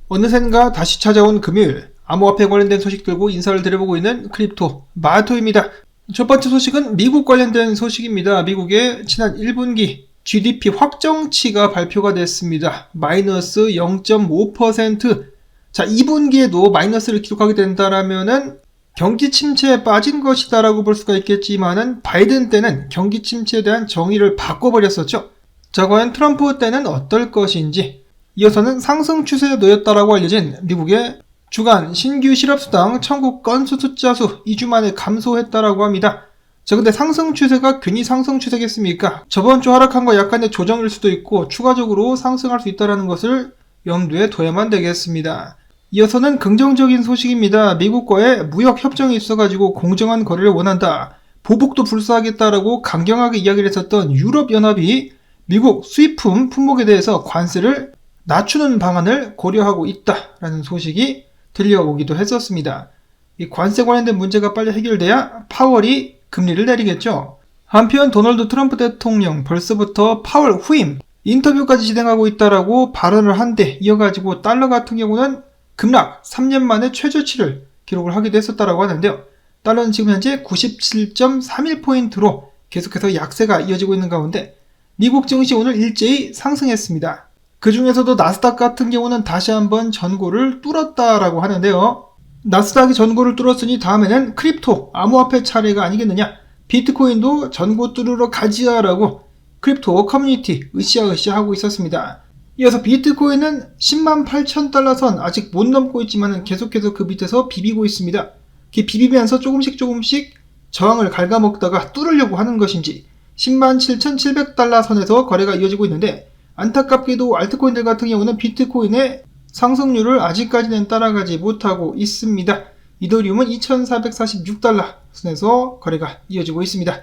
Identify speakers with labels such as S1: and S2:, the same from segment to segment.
S1: 어느샌가 다시 찾아온 금요일, 암호화폐 관련된 소식 들고 인사를 드려보고 있는 크립토 마토입니다. 첫 번째 소식은 미국 관련된 소식입니다. 미국의 지난 1분기 GDP 확정치가 발표가 됐습니다. 마이너스 0.5%. 자, 2분기에도 마이너스를 기록하게 된다라면은 경기 침체에 빠진 것이다라고 볼 수가 있겠지만은 바이든 때는 경기 침체에 대한 정의를 바꿔버렸었죠. 자, 과연 트럼프 때는 어떨 것인지. 이어서는 상승 추세에 놓였다라고 알려진 미국의 주간 신규 실업수당 청구 건수 숫자 수 2주 만에 감소했다라고 합니다. 자, 근데 상승 추세가 괜히 상승 추세겠습니까? 저번 주 하락한 거 약간의 조정일 수도 있고 추가적으로 상승할 수 있다는 것을 염두에 둬야만 되겠습니다. 이어서는 긍정적인 소식입니다. 미국과의 무역 협정이 있어가지고 공정한 거래를 원한다. 보복도 불사하겠다라고 강경하게 이야기를 했었던 유럽연합이 미국 수입품 품목에 대해서 관세를 낮추는 방안을 고려하고 있다라는 소식이 들려오기도 했었습니다. 이 관세 관련된 문제가 빨리 해결돼야 파월이 금리를 내리겠죠. 한편 도널드 트럼프 대통령 벌써부터 파월 후임 인터뷰까지 진행하고 있다라고 발언을 한데 이어가지고 달러 같은 경우는 급락 3년 만에 최저치를 기록을 하기도 했었다라고 하는데요. 달러는 지금 현재 97.31포인트로 계속해서 약세가 이어지고 있는 가운데 미국 증시 오늘 일제히 상승했습니다. 그 중에서도 나스닥 같은 경우는 다시 한번 전고를 뚫었다라고 하는데요. 나스닥이 전고를 뚫었으니 다음에는 크립토, 암호화폐 차례가 아니겠느냐. 비트코인도 전고 뚫으러 가지야라고 크립토 커뮤니티 으쌰으쌰 하고 있었습니다. 이어서 비트코인은 10만 8천 달러 선 아직 못 넘고 있지만 계속해서 그 밑에서 비비고 있습니다. 비비면서 조금씩 저항을 갉아먹다가 뚫으려고 하는 것인지 10만 7,700달러 선에서 거래가 이어지고 있는데 안타깝게도 알트코인들 같은 경우는 비트코인의 상승률을 아직까지는 따라가지 못하고 있습니다. 이더리움은 2,446달러 선에서 거래가 이어지고 있습니다.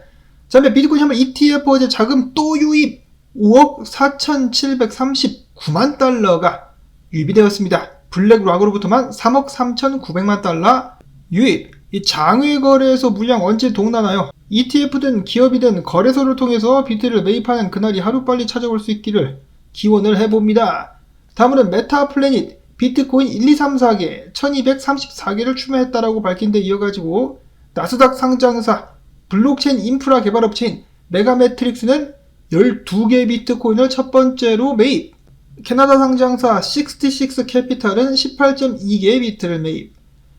S1: 자, 비트코인 현물 ETF 어제 자금 또 유입 5억 4,739만 달러가 유입이 되었습니다. 블랙락으로부터만 3억 3,900만 달러 유입. 이 장외 거래에서 물량 언제 동나나요? ETF든 기업이든 거래소를 통해서 비트를 매입하는 그날이 하루빨리 찾아올 수 있기를 기원을 해봅니다. 다음은 메타플래닛 비트코인 1, 2, 3, 4개 1234개를 추매했다라고 밝힌 데 이어가지고 나스닥 상장사 블록체인 인프라 개발업체인 메가매트릭스는 12개 비트코인을 첫 번째로 매입. 캐나다 상장사 66 캐피탈은 18.2개의 비트를 매입.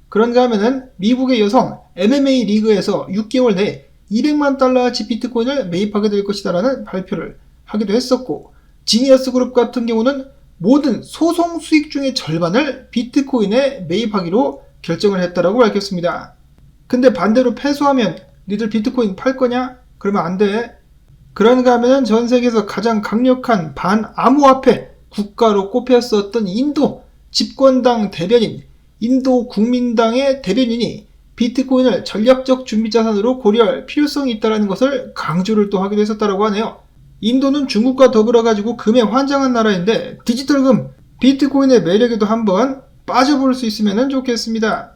S1: 그런가 하면은 미국의 여성 MMA 리그에서 6개월 내에 200만 달러치 비트코인을 매입하게 될 것이다라는 발표를 하기도 했었고, 지니어스 그룹 같은 경우는 모든 소송 수익 중의 절반을 비트코인에 매입하기로 결정을 했다라고 밝혔습니다. 근데 반대로 패소하면 니들 비트코인 팔 거냐? 그러면 안 돼. 그런가 하면은 전 세계에서 가장 강력한 반암호화폐 국가로 꼽혔었던 인도 집권당 대변인, 인도 국민당의 대변인이 비트코인을 전략적 준비자산으로 고려할 필요성이 있다는 것을 강조를 또 하기도 했었다고 하네요. 인도는 중국과 더불어가지고 금에 환장한 나라인데 디지털금, 비트코인의 매력에도 한번 빠져볼 수 있으면 좋겠습니다.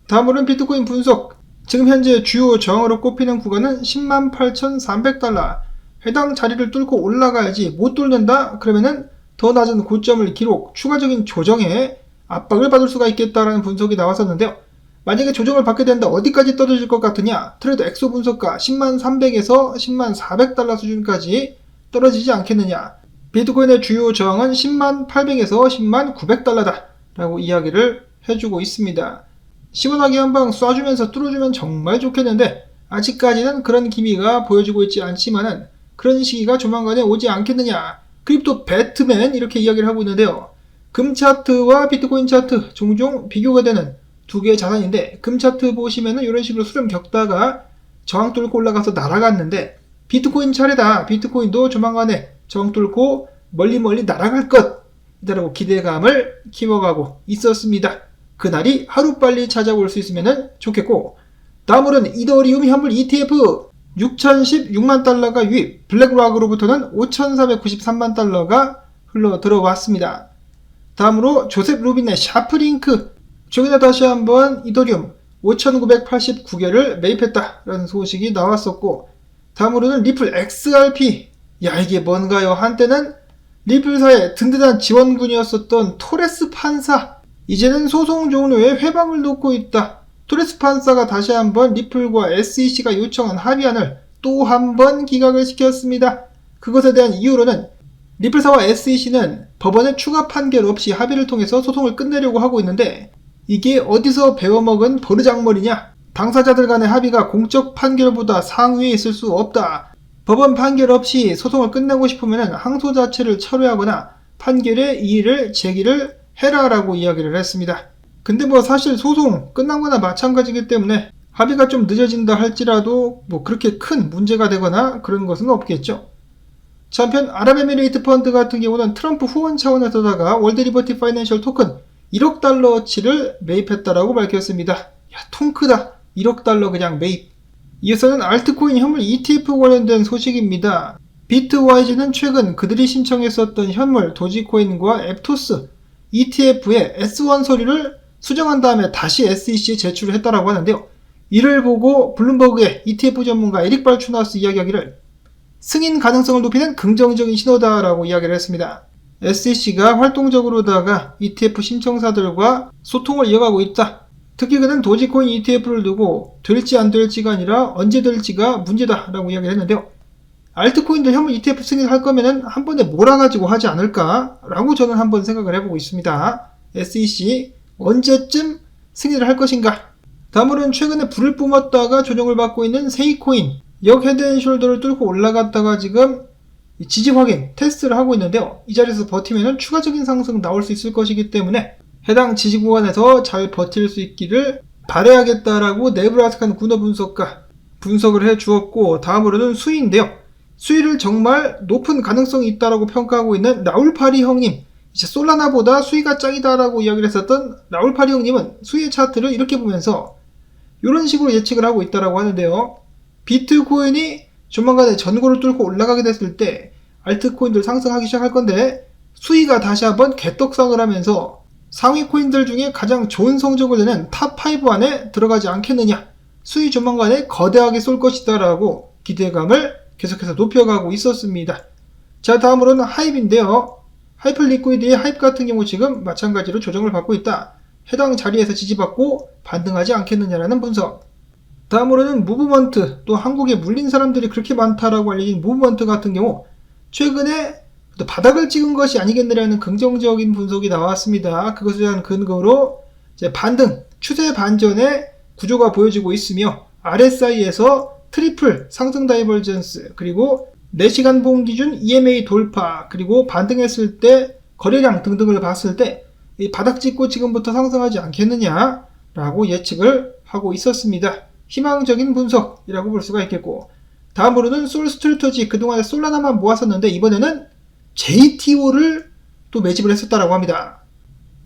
S1: 다음으로는 비트코인 분석. 지금 현재 주요 저항으로 꼽히는 구간은 10만 8,300달러. 해당 자리를 뚫고 올라가야지. 못 뚫는다? 그러면은 더 낮은 고점을 기록, 추가적인 조정에 압박을 받을 수가 있겠다라는 분석이 나왔었는데요. 만약에 조정을 받게 된다 어디까지 떨어질 것 같으냐? 트레이더 엑소 분석가 10만 300에서 10만 400달러 수준까지 떨어지지 않겠느냐? 비트코인의 주요 저항은 10만 800에서 10만 900달러다 라고 이야기를 해주고 있습니다. 시원하게 한방 쏴주면서 뚫어주면 정말 좋겠는데 아직까지는 그런 기미가 보여지고 있지 않지만은 그런 시기가 조만간에 오지 않겠느냐? 크립토 배트맨 이렇게 이야기를 하고 있는데요. 금 차트와 비트코인 차트 종종 비교가 되는 두 개의 자산인데 금 차트 보시면은 이런 식으로 수렴 겪다가 저항 뚫고 올라가서 날아갔는데 비트코인 차례다. 비트코인도 조만간에 저항 뚫고 멀리 날아갈 것이라고 기대감을 키워가고 있었습니다. 그날이 하루빨리 찾아올 수 있으면 좋겠고, 다음으로는 이더리움 현물 ETF 6,016만 달러가 유입, 블랙락으로부터는 5,493만 달러가 흘러 들어왔습니다. 다음으로 조셉 루빈의 샤프링크, 최근에 다시 한번 이더리움 5,989개를 매입했다라는 소식이 나왔었고, 다음으로는 리플 XRP. 야, 이게 뭔가요? 한때는 리플사의 든든한 지원군이었었던 토레스 판사, 이제는 소송 종료에 회방을 놓고 있다. 토레스 판사가 다시 한번 리플과 SEC가 요청한 합의안을 또 한 번 기각을 시켰습니다. 그것에 대한 이유로는 리플사와 SEC는 법원의 추가 판결 없이 합의를 통해서 소송을 끝내려고 하고 있는데, 이게 어디서 배워먹은 버르장머리냐? 당사자들 간의 합의가 공적 판결보다 상위에 있을 수 없다. 법원 판결 없이 소송을 끝내고 싶으면 항소 자체를 철회하거나 판결의 이의를 제기를 해라라고 이야기를 했습니다. 근데 사실 소송 끝난 거나 마찬가지이기 때문에 합의가 좀 늦어진다 할지라도 그렇게 큰 문제가 되거나 그런 것은 없겠죠. 한편 아랍에미레이트 펀드 같은 경우는 트럼프 후원 차원에서다가 월드 리버티 파이낸셜 토큰 1억 달러치를 매입했다라고 밝혔습니다. 야, 통 크다. 1억 달러 그냥 매입. 이어서는 알트코인 현물 ETF 관련된 소식입니다. 비트와이즈는 최근 그들이 신청했었던 현물 도지코인과 앱토스 ETF의 S1 서류를 수정한 다음에 다시 SEC에 제출을 했다라고 하는데요. 이를 보고 블룸버그의 ETF 전문가 에릭 발추나스 이야기하기를 승인 가능성을 높이는 긍정적인 신호다라고 이야기를 했습니다. SEC가 활동적으로다가 ETF 신청사들과 소통을 이어가고 있다. 특히 그는 도지코인 ETF를 두고 될지 안 될지가 아니라 언제 될지가 문제다라고 이야기를 했는데요. 알트코인들 현물 ETF 승인할 거면은 한 번에 몰아가지고 하지 않을까라고 저는 한번 생각을 해보고 있습니다. SEC 언제쯤 승인을 할 것인가? 다음으로는 최근에 불을 뿜었다가 조정을 받고 있는 세이코인 역 헤드앤숄더를 뚫고 올라갔다가 지금 지지 확인 테스트를 하고 있는데요. 이 자리에서 버티면 추가적인 상승 나올 수 있을 것이기 때문에 해당 지지 구간에서 잘 버틸 수 있기를 바라야겠다라고 네브라스칸 군어 분석가 분석을 해 주었고, 다음으로는 수위인데요. 수위를 정말 높은 가능성이 있다라고 평가하고 있는 라울파리 형님, 이제 솔라나보다 수위가 짱이다라고 이야기를 했었던 라울파리 형님은 수위의 차트를 이렇게 보면서 이런 식으로 예측을 하고 있다라고 하는데요. 비트코인이 조만간에 전고를 뚫고 올라가게 됐을 때 알트코인들 상승하기 시작할 건데, 수위가 다시 한번 개떡상을 하면서 상위 코인들 중에 가장 좋은 성적을 내는 탑5 안에 들어가지 않겠느냐, 수위 조만간에 거대하게 쏠 것이다 라고 기대감을 계속해서 높여가고 있었습니다. 자, 다음으로는 하입인데요. 하이플리퀴드의 하입 같은 경우 지금 마찬가지로 조정을 받고 있다. 해당 자리에서 지지받고 반등하지 않겠느냐라는 분석. 다음으로는 무브먼트, 또 한국에 물린 사람들이 그렇게 많다라고 알려진 무브먼트 같은 경우 최근에 바닥을 찍은 것이 아니겠느냐는 긍정적인 분석이 나왔습니다. 그것에 대한 근거로 이제 반등, 추세 반전의 구조가 보여지고 있으며 RSI에서 트리플 상승 다이버전스, 그리고 4시간 봉 기준 EMA 돌파, 그리고 반등했을 때 거래량 등등을 봤을 때 이 바닥 찍고 지금부터 상승하지 않겠느냐라고 예측을 하고 있었습니다. 희망적인 분석이라고 볼 수가 있겠고, 다음으로는 솔스트래터지, 그동안에 솔라나만 모았었는데 이번에는 JTO를 또 매집을 했었다라고 합니다.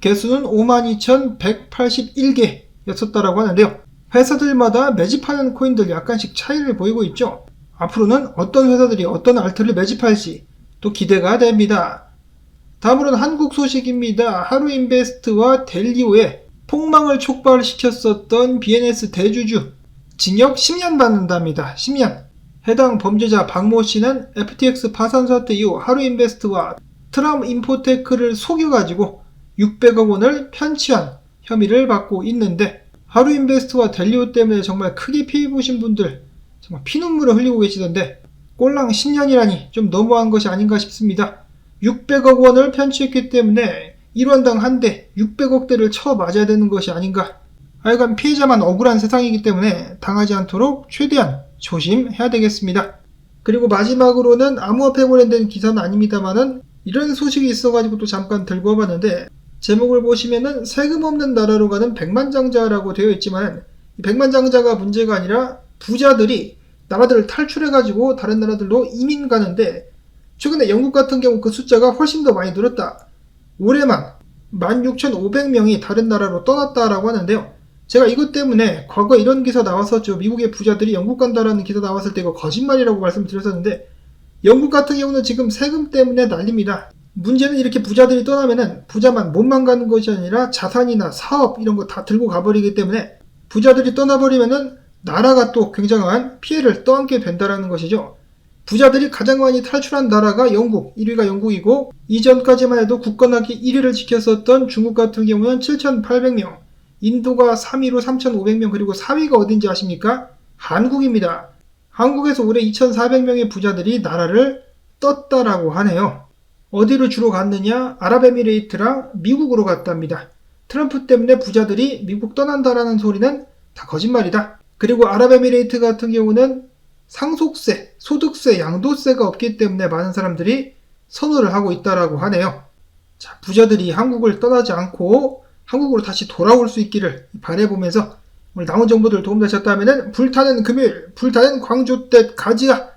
S1: 개수는 52,181개였었다라고 하는데요. 회사들마다 매집하는 코인들 약간씩 차이를 보이고 있죠. 앞으로는 어떤 회사들이 어떤 알트를 매집할지 또 기대가 됩니다. 다음으로는 한국 소식입니다. 하루인베스트와 델리오에 폭망을 촉발시켰었던 BNS 대주주 징역 10년 받는답니다. 10년. 해당 범죄자 박모 씨는 FTX 파산 사태 이후 하루인베스트와 트럼 인포테크를 속여가지고 600억 원을 편취한 혐의를 받고 있는데, 하루인베스트와 델리오 때문에 정말 크게 피해 보신 분들 정말 피눈물을 흘리고 계시던데, 꼴랑 10년이라니 좀 너무한 것이 아닌가 싶습니다. 600억 원을 편취했기 때문에 1원당 한 대 600억대를 쳐 맞아야 되는 것이 아닌가. 하여간 피해자만 억울한 세상이기 때문에 당하지 않도록 최대한 조심해야 되겠습니다. 그리고 마지막으로는 암호화폐 관련된 기사는 아닙니다만은 이런 소식이 있어가지고 또 잠깐 들고 와봤는데, 제목을 보시면은 세금 없는 나라로 가는 백만장자라고 되어 있지만 이 백만장자가 문제가 아니라 부자들이 나라들을 탈출해가지고 다른 나라들로 이민 가는데, 최근에 영국 같은 경우 그 숫자가 훨씬 더 많이 늘었다. 올해만 16,500명이 다른 나라로 떠났다라고 하는데요. 제가 이것 때문에 과거 이런 기사 나왔었죠. 미국의 부자들이 영국 간다라는 기사 나왔을 때 이거 거짓말이라고 말씀드렸었는데, 영국 같은 경우는 지금 세금 때문에 난립니다. 문제는 이렇게 부자들이 떠나면은 부자만 몸만 가는 것이 아니라 자산이나 사업 이런 거 다 들고 가버리기 때문에 부자들이 떠나버리면은 나라가 또 굉장한 피해를 떠안게 된다라는 것이죠. 부자들이 가장 많이 탈출한 나라가 영국, 1위가 영국이고 이전까지만 해도 굳건하게 1위를 지켰었던 중국 같은 경우는 7,800명, 인도가 3위로 3,500명, 그리고 4위가 어딘지 아십니까? 한국입니다. 한국에서 올해 2,400명의 부자들이 나라를 떴다라고 하네요. 어디로 주로 갔느냐? 아랍에미레이트랑 미국으로 갔답니다. 트럼프 때문에 부자들이 미국 떠난다라는 소리는 다 거짓말이다. 그리고 아랍에미레이트 같은 경우는 상속세, 소득세, 양도세가 없기 때문에 많은 사람들이 선호를 하고 있다라고 하네요. 자, 부자들이 한국을 떠나지 않고 한국으로 다시 돌아올 수 있기를 바라보면서 오늘 나온 정보들 도움 되셨다면 불타는 금요일, 불타는 광주 때 가지야